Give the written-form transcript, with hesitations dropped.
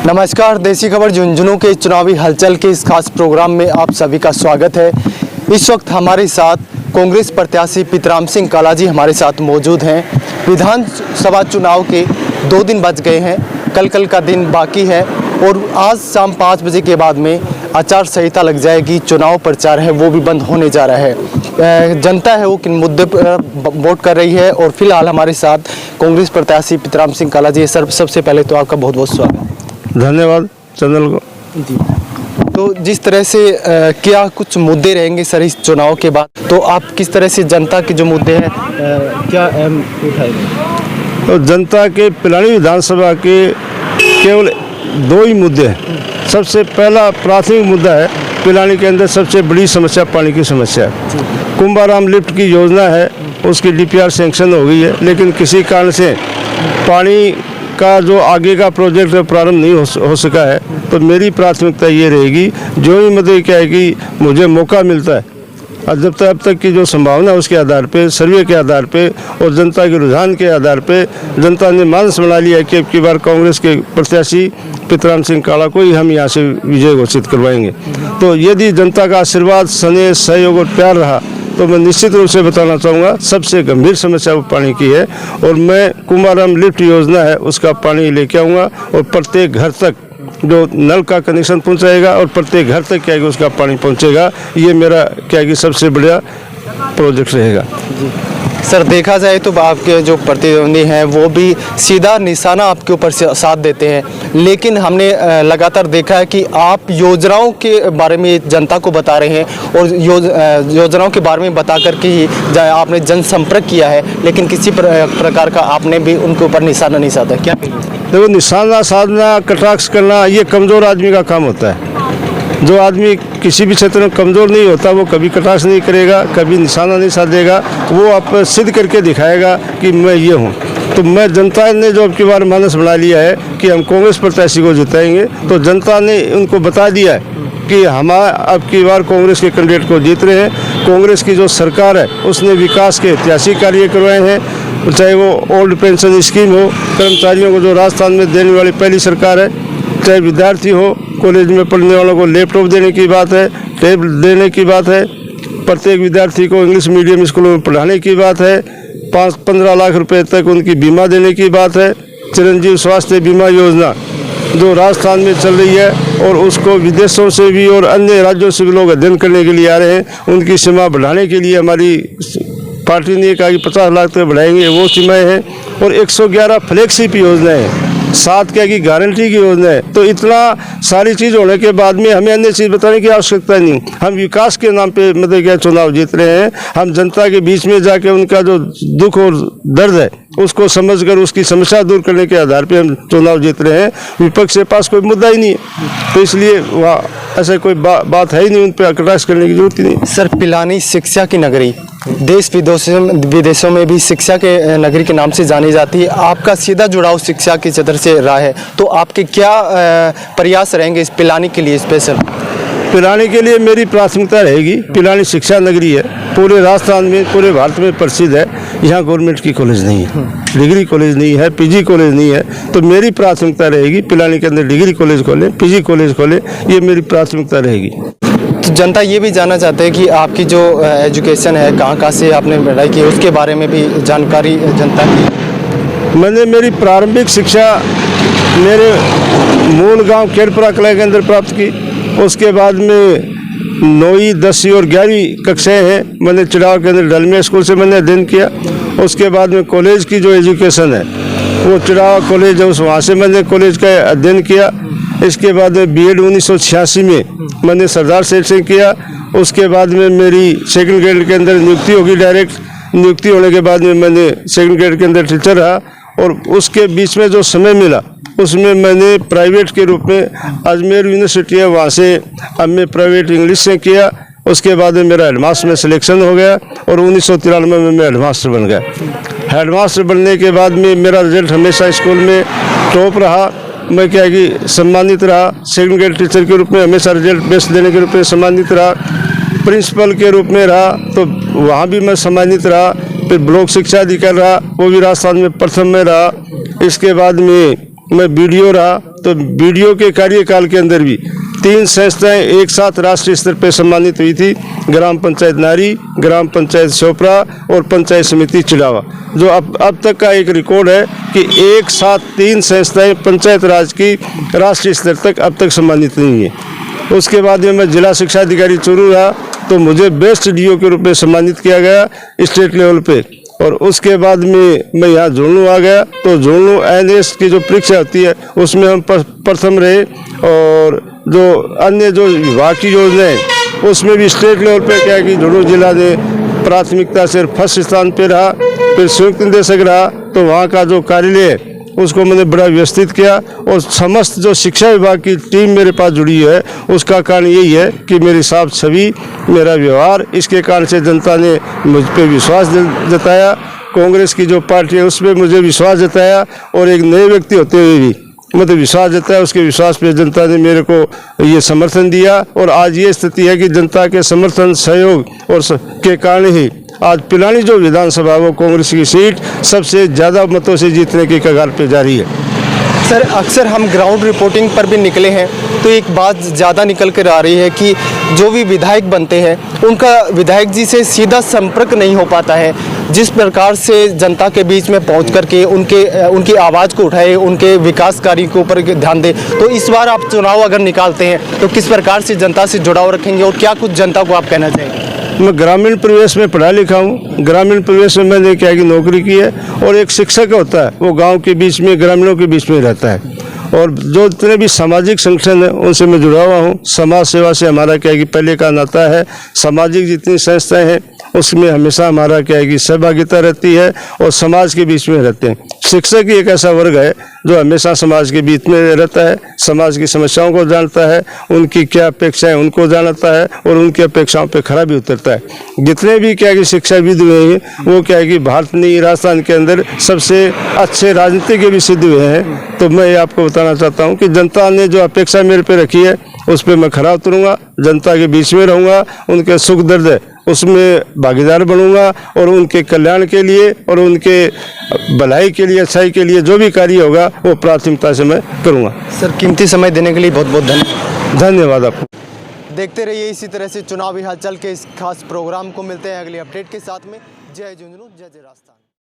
नमस्कार, देसी खबर झुंझुनू के चुनावी हलचल के इस खास प्रोग्राम में आप सभी का स्वागत है। इस वक्त हमारे साथ कांग्रेस प्रत्याशी पितराम सिंह काला जी हमारे साथ मौजूद हैं। विधानसभा चुनाव के 2 दिन बच गए हैं, कल का दिन बाकी है और आज शाम 5 बजे के बाद में आचार संहिता लग जाएगी। चुनाव प्रचार है वो भी बंद होने जा रहा है। जनता है वो किन मुद्दे पर वोट कर रही है और फिलहाल हमारे साथ कांग्रेस प्रत्याशी पितराम सिंह काला जी। सर, सबसे पहले तो आपका बहुत बहुत स्वागत। धन्यवाद चंदन को जी। तो जिस तरह से क्या कुछ मुद्दे रहेंगे सर इस चुनाव के बाद, तो आप किस तरह से जनता के जो मुद्दे हैं क्या अहम उठाएंगे? तो जनता के पिलानी विधानसभा के केवल 2 ही मुद्दे हैं। सबसे पहला प्राथमिक मुद्दा है, पिलानी के अंदर सबसे बड़ी समस्या पानी की समस्या है। कुंभाराम लिफ्ट की योजना है, उसकी DPR सैंक्शन हो गई है, लेकिन किसी कारण से पानी का जो आगे का प्रोजेक्ट प्रारंभ नहीं हो सका है। तो मेरी प्राथमिकता ये रहेगी, जो ही मतलब क्या है कि मुझे मौका मिलता है और जब तक अब तक की जो संभावना है उसके आधार पे, सर्वे के आधार पे और जनता के रुझान के आधार पे जनता ने मानस बना लिया कि अब की बार कांग्रेस के प्रत्याशी पितराम सिंह काला को ही हम यहाँ से विजय घोषित करवाएंगे। तो यदि जनता का आशीर्वाद, स्नेह, सहयोग और प्यार रहा तो मैं निश्चित रूप से बताना चाहूँगा सबसे गंभीर समस्या वो पानी की है और मैं कुंभाराम लिफ्ट योजना है उसका पानी लेके आऊँगा और प्रत्येक घर तक जो नल का कनेक्शन पहुंचाएगा और प्रत्येक घर तक क्या है कि उसका पानी पहुंचेगा। ये मेरा क्या है कि सबसे बड़ा प्रोजेक्ट रहेगा। सर, देखा जाए तो आपके जो प्रतिद्वंदी हैं वो भी सीधा निशाना आपके ऊपर साथ देते हैं, लेकिन हमने लगातार देखा है कि आप योजनाओं के बारे में जनता को बता रहे हैं और योजनाओं के बारे में बता करके ही आपने जनसंपर्क किया है, लेकिन किसी प्रकार का आपने भी उनके ऊपर निशाना नहीं साधा। क्या देखो, निशाना साधना, कटाक्ष करना ये कमज़ोर आदमी का काम होता है। जो आदमी किसी भी क्षेत्र में कमज़ोर नहीं होता वो कभी कटाक्ष नहीं करेगा, कभी निशाना नहीं साधेगा, वो आप सिद्ध करके दिखाएगा कि मैं ये हूँ। तो मैं जनता ने जो अब की बार मानस बना लिया है कि हम कांग्रेस प्रत्याशी को जिताएंगे, तो जनता ने उनको बता दिया है कि हम अब की बार कांग्रेस के कैंडिडेट को जीत रहे हैं। कांग्रेस की जो सरकार है उसने विकास के ऐतिहासिक कार्य करवाए हैं, चाहे वो ओल्ड पेंशन स्कीम हो, कर्मचारियों को जो राजस्थान में देने वाली पहली सरकार है, चाहे विद्यार्थी हो, कॉलेज में पढ़ने वालों को लैपटॉप देने की बात है, टैब देने की बात है, प्रत्येक विद्यार्थी को इंग्लिश मीडियम स्कूलों में पढ़ाने की बात है, 5-15 लाख रुपए तक उनकी बीमा देने की बात है, चिरंजीव स्वास्थ्य बीमा योजना जो राजस्थान में चल रही है और उसको विदेशों से भी और अन्य राज्यों से भी लोग अध्ययन करने के लिए आ रहे हैं, उनकी सीमा बढ़ाने के लिए हमारी पार्टी ने कहा कि 50 लाख तक बढ़ाएंगे, वो सीमाएँ हैं। और 111 फ्लैगशिप योजनाएँ हैं, 7 क्या की गारंटी की योजना है। तो इतना सारी चीज़ होने के बाद में हमें अन्य चीज़ बताने की आवश्यकता नहीं। हम विकास के नाम पे मतलब क्या चुनाव जीत रहे हैं। हम जनता के बीच में जाके उनका जो दुख और दर्द है उसको समझकर उसकी समस्या दूर करने के आधार पे हम चुनाव जीत रहे हैं। विपक्ष के पास कोई मुद्दा ही नहीं है, तो इसलिए वहाँ ऐसा कोई बात है ही नहीं, उन पर कटाक्ष करने की जरूरत ही नहीं। सर, पिलानी शिक्षा की नगरी, देश विदेशों में भी शिक्षा के नगरी के नाम से जानी जाती है। आपका सीधा जुड़ाव शिक्षा के क्षेत्र से रहा है, तो आपके क्या प्रयास रहेंगे इस पिलानी के लिए स्पेशल? पिलानी के लिए मेरी प्राथमिकता रहेगी, पिलानी शिक्षा नगरी है, पूरे राजस्थान में, पूरे भारत में प्रसिद्ध है। यहाँ गवर्नमेंट की कॉलेज नहीं है, डिग्री कॉलेज नहीं है, PG कॉलेज नहीं है, तो मेरी प्राथमिकता रहेगी पिलानी के अंदर डिग्री कॉलेज खोले, PG कॉलेज खोले, ये मेरी प्राथमिकता रहेगी। तो जनता ये भी जानना चाहते हैं कि आपकी जो एजुकेशन है, कहाँ से आपने पढ़ाई की, उसके बारे में भी जानकारी जनता की। मैंने मेरी प्रारंभिक शिक्षा मेरे मूल गांव केरपुरा कला के अंदर प्राप्त की। उसके बाद में 9वीं, 10वीं और 11वीं कक्षाएँ हैं मैंने चिड़ाव के अंदर डलमिया स्कूल से मैंने अध्ययन किया। उसके बाद में कॉलेज की जो एजुकेशन है वो चिड़ाव कॉलेज है, वहाँ से मैंने कॉलेज का अध्ययन किया। इसके बाद में B.Ed 1986 में मैंने सरदार सेठ से किया। उसके बाद में मेरी सेकंड ग्रेड के अंदर नियुक्ति होगी, डायरेक्ट नियुक्ति होने के बाद में मैंने सेकंड ग्रेड के अंदर टीचर रहा और उसके बीच में जो समय मिला उसमें मैंने प्राइवेट के रूप में अजमेर यूनिवर्सिटी है वहाँ से अब मैं प्राइवेट इंग्लिश से किया। उसके बाद में मेरा हेडमास्टर में सिलेक्शन हो गया और 1993 में मैं हेडमास्टर बन गया। हेडमास्टर बनने के बाद में मेरा रिजल्ट हमेशा स्कूल में टॉप रहा। मैं क्या कि सम्मानित रहा, सेकंड ग्रेड टीचर के रूप में हमेशा रिजल्ट बेस्ट देने के रूप में सम्मानित रहा। प्रिंसिपल के रूप में रहा तो वहाँ भी मैं सम्मानित रहा। फिर ब्लॉक शिक्षा अधिकारी रहा, वो भी राजस्थान में प्रथम में रहा। इसके बाद में मैं BDO रहा तो बीडीओ के कार्यकाल के अंदर भी 3 संस्थाएं एक साथ राष्ट्रीय स्तर पर सम्मानित हुई थी, ग्राम पंचायत नारी, ग्राम पंचायत शोपरा और पंचायत समिति चिड़ावा। जो अब तक का एक रिकॉर्ड है कि एक साथ 3 संस्थाएं पंचायत राज की राष्ट्रीय स्तर तक अब तक सम्मानित नहीं है। उसके बाद में मैं जिला शिक्षा अधिकारी चूरू रहा, तो मुझे बेस्ट डीओ के रूप में सम्मानित किया गया स्टेट लेवल पे। और उसके बाद में मैं यहाँ झुंझुनू आ गया, तो झुंझुनू एनएस की जो परीक्षा होती है उसमें हम प्रथम रहे। और जो अन्य जो विभाग की योजनाएं उसमें भी स्टेट लेवल पे क्या कि झुंझुनू जिला ने प्राथमिकता से फर्स्ट स्थान पे रहा। फिर संयुक्त निदेशक रहा, तो वहाँ का जो कार्यालय है उसको मैंने बड़ा व्यवस्थित किया। और समस्त जो शिक्षा विभाग की टीम मेरे पास जुड़ी है उसका कारण यही है कि मेरी साफ छवि, मेरा व्यवहार, इसके कारण से जनता ने मुझ पर विश्वास जताया। कांग्रेस की जो पार्टी है उसमें मुझे विश्वास जताया और एक नए व्यक्ति होते हुए भी मतलब विश्वास जताया। उसके विश्वास पे जनता ने मेरे को ये समर्थन दिया। और आज ये स्थिति है कि जनता के समर्थन, सहयोग और के कारण ही आज पिलानी जो विधानसभा वो कांग्रेस की सीट सबसे ज़्यादा मतों से जीतने की कगार पे जा रही है। सर, अक्सर हम ग्राउंड रिपोर्टिंग पर भी निकले हैं तो एक बात ज़्यादा निकल कर आ रही है कि जो भी विधायक बनते हैं उनका विधायक जी से सीधा संपर्क नहीं हो पाता है। जिस प्रकार से जनता के बीच में पहुंच करके उनकी आवाज़ को उठाए, उनके विकास कार्य के ऊपर ध्यान दे, तो इस बार आप चुनाव अगर निकालते हैं तो किस प्रकार से जनता से जुड़ाव रखेंगे और क्या कुछ जनता को आप कहना चाहेंगे? मैं ग्रामीण परिवेश में पढ़ा लिखा हूँ। ग्रामीण परिवेश में मैंने क्या की नौकरी की है। और एक शिक्षक होता है वो गांव के बीच में, ग्रामीणों के बीच में रहता है। और जो जितने भी सामाजिक संगठन है उनसे मैं जुड़ा हुआ हूँ। समाज सेवा से हमारा क्या है कि पहले का नाता है। सामाजिक जितनी संस्थाएं हैं उसमें हमेशा हमारा क्या है कि सहभागिता रहती है और समाज के बीच में रहते हैं। शिक्षक ही एक ऐसा वर्ग है जो हमेशा समाज के बीच में रहता है, समाज की समस्याओं को जानता है, उनकी क्या अपेक्षाएं उनको जानता है और उनकी अपेक्षाओं पे खरा भी उतरता है। जितने भी क्या है कि शिक्षाविद हुए हैं वो क्या है कि भारत ने राजस्थान के अंदर सबसे अच्छे राजनीतिज्ञ भी सिद्ध हुए हैं। तो मैं आपको बताना चाहता हूँ कि जनता ने जो अपेक्षा मेरे पे रखी है उस पर मैं खरा उतरूँगा, जनता के बीच में रहूँगा, उनके सुख दर्द है उसमें भागीदार बनूंगा और उनके कल्याण के लिए और उनके भलाई के लिए, अच्छाई के लिए जो भी कार्य होगा वो प्राथमिकता से मैं करूंगा। सर, कीमती समय देने के लिए बहुत बहुत धन्यवाद आपको। देखते रहिए इसी तरह से चुनावी हलचल के इस खास प्रोग्राम को। मिलते हैं अगली अपडेट के साथ में। जय झुंझुनू, जय जय राजस्थान।